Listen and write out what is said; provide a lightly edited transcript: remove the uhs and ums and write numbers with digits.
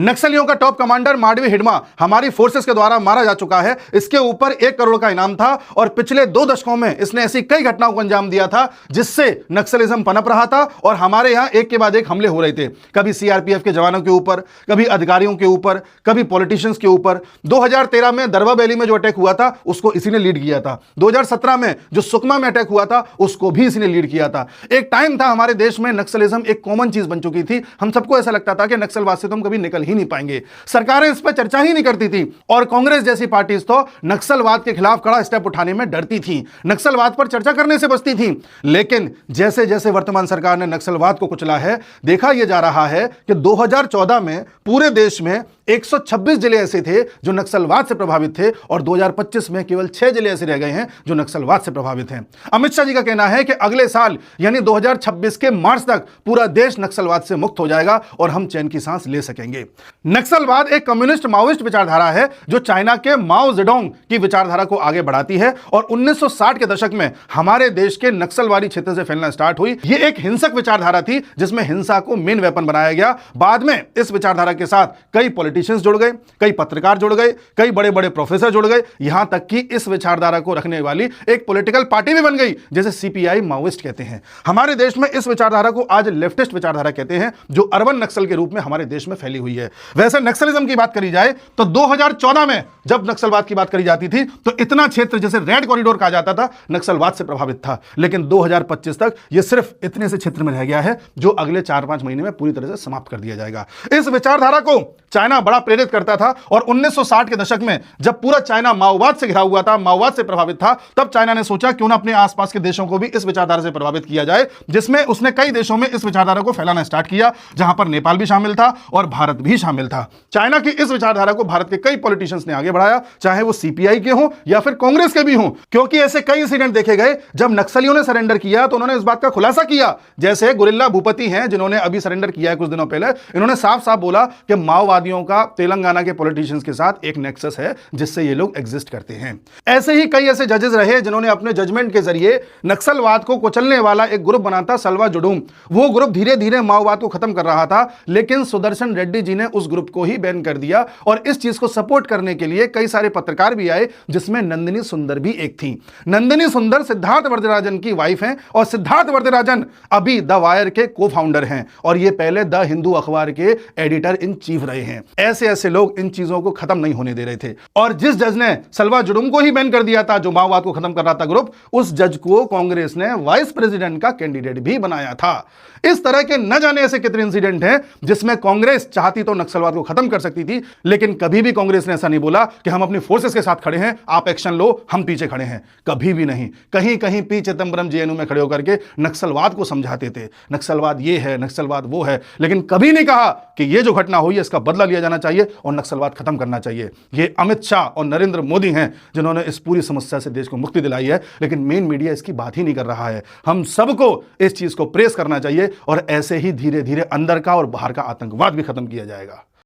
नक्सलियों का top commander Madvi Hidma हमारी फोर्सेस के द्वारा मारा जा चुका है। इसके ऊपर 1 करोड़ का इनाम था और पिछले 2 दशकों में इसने ऐसी कई घटनाओं को अंजाम दिया था जिससे नक्सलिज्म पनप रहा था और हमारे यहां एक के बाद एक हमले हो रहे थे। कभी सीआरपीएफ के जवानों के ऊपर, कभी अधिकारियों के ऊपर, कभी पॉलिटिशियंस के ऊपर। 2013 में दरवा वैली में जो अटैक हुआ था उसको इसी ने लीड किया था। 2017 में जो सुकमा में अटैक हुआ था उसको भी इसी ने लीड किया था। एक टाइम था हमारे देश में नक्सलिज्म एक कॉमन चीज बन चुकी थी। हम सबको ऐसा लगता था कि नक्सलवाद से तो हम कभी निकल ही नहीं पाएंगे। सरकारें इस पर चर्चा ही नहीं करती थी और कांग्रेस जैसी पार्टीज तो नक्सलवाद के खिलाफ कड़ा स्टेप उठाने में डरती थी, नक्सलवाद पर चर्चा करने से बचती थी। लेकिन जैसे जैसे वर्तमान सरकार ने नक्सलवाद को कुचला है, देखा यह जा रहा है कि 2014 में पूरे देश में 126 जिले ऐसे थे जो नक्सलवाद से प्रभावित थे और 2025 में केवल 6 जिले ऐसे रह गए हैं जो नक्सलवाद से प्रभावित हैं। अमित शाह जी का कहना है कि अगले साल यानी 2026 के मार्च तक पूरा देश नक्सलवाद से मुक्त हो जाएगा और हम चैन की सांस ले सकेंगे। नक्सलवाद एक कम्युनिस्ट माओइस्ट विचारधारा है जो चाइना के माओ जेडोंग की विचारधारा को आगे बढ़ाती है और 1960 के दशक में हमारे देश के नक्सलवादी क्षेत्र से फैलना स्टार्ट हुई। यह एक हिंसक विचारधारा थी जिसमें हिंसा को मेन वेपन बनाया गया। बाद में इस विचारधारा के साथ कई पॉलिटिशियंस जुड़ गए, कई पत्रकार जुड़ गए, कई बड़े बड़े प्रोफेसर जुड़ गए, यहां तक कि इस विचारधारा को रखने वाली एक पॉलिटिकल पार्टी भी बन गई जिसे सीपीआई माओइस्ट कहते हैं। हमारे देश में इस विचारधारा को आज लेफ्टिस्ट विचारधारा कहते हैं जो अर्बन नक्सल के रूप में हमारे देश में फैली हुई है। वैसे नक्सलिज्म की बात करी जाए तो 2014 में जब नक्सलवाद की बात करी जाती थी तो इतना क्षेत्र जिसे रेड कॉरिडोर कहा जाता था नक्सलवाद से प्रभावित था, लेकिन 2025 तक यह सिर्फ इतने से क्षेत्र में रह गया है जो अगले 4-5 महीने में पूरी तरह से समाप्त कर दिया जाएगा। इस विचारधारा को चाइना बड़ा प्रेरित करता था और 1960 के दशक में जब पूरा चाइना माओवाद से घिरा हुआ था, माओवाद से प्रभावित था, तब चाइना ने सोचा क्यों ना अपने आसपास के देशों को भी इस विचारधारा से प्रभावित किया जाए, जिसमें उसने कई देशों में इस विचारधारा को फैलाना स्टार्ट किया, जहां पर नेपाल भी शामिल था और भारत भी शामिल था। चाइना की इस विचारधारा को भारत के कई पॉलिटिशियंस ने आगे बढ़ाया, चाहे वो सीपीआई के हों या फिर कांग्रेस के भी हों, क्योंकि ऐसे कई इंसिडेंट देखे गए जब नक्सलियों ने सरेंडर किया तो उन्होंने इस बात का खुलासा किया। जैसे गुरिल्ला भूपति हैं जिन्होंने अभी सरेंडर किया है कुछ दिनों पहले, इन्होंने साफ साफ बोला कि माओवादियों का तेलंगाना के पॉलिटिशियंस के साथ एक नेक्सस है जिससे ये लोग एग्जिस्ट करते हैं। ऐसे ही कई ऐसे जजेस रहे जिन्होंने अपने जजमेंट के जरिए नक्सलवाद को कुचलने वाला एक ग्रुप बना था सल्वा जुडूम। वो ग्रुप धीरे धीरे माओवाद को खत्म कर रहा था, लेकिन सुदर्शन रेड्डी जी ने उस ग्रुप को ही बैन कर दिया और इस चीज को सपोर्ट करने के लिए कई सारे पत्रकार भी आए, जिसमें नंदिनी सुंदर भी एक थी। नंदिनी सुंदर सिद्धार्थ वरदराजन की वाइफ हैं और सिद्धार्थ वरदराजन अभी द वायर के को फाउंडर हैं और ये पहले द हिंदू अखबार के एडिटर इन चीफ रहे हैं। ऐसे ऐसे लोग इन चीजों को खत्म नहीं होने दे रहे थे और जिस जज ने सल्वा जुडूम को ही बैन कर दिया था, जो माओवाद को खत्म कर रहा था ग्रुप, उस जज को कांग्रेस ने वाइस प्रेसिडेंट का कैंडिडेट भी बनाया था। इस तरह के न जाने ऐसे कितने इंसिडेंट हैं जिसमें कांग्रेस चाहती तो नक्सलवाद को खत्म कर सकती थी, लेकिन कभी भी कांग्रेस ने ऐसा नहीं बोला कि हम अपनी फोर्सेस के साथ खड़े हैं, आप एक्शन लो, हम पीछे खड़े हैं। कभी भी नहीं। कहीं कहीं पी चिदंबरम जेएनयू में खड़े होकर के नक्सलवाद को समझाते थे, नक्सलवाद ये है, नक्सलवाद वो है, लेकिन कभी नहीं कहा कि ये जो घटना हुई है इसका बदला लिया जाना चाहिए और नक्सलवाद खत्म करना चाहिए। ये अमित शाह और नरेंद्र मोदी हैं जिन्होंने इस पूरी समस्या से देश को मुक्ति दिलाई है, लेकिन मेन मीडिया इसकी बात ही नहीं कर रहा है। हम सबको इस चीज को प्रेस करना चाहिए और ऐसे ही धीरे धीरे अंदर का और बाहर का आतंकवाद भी खत्म किया जाएगा।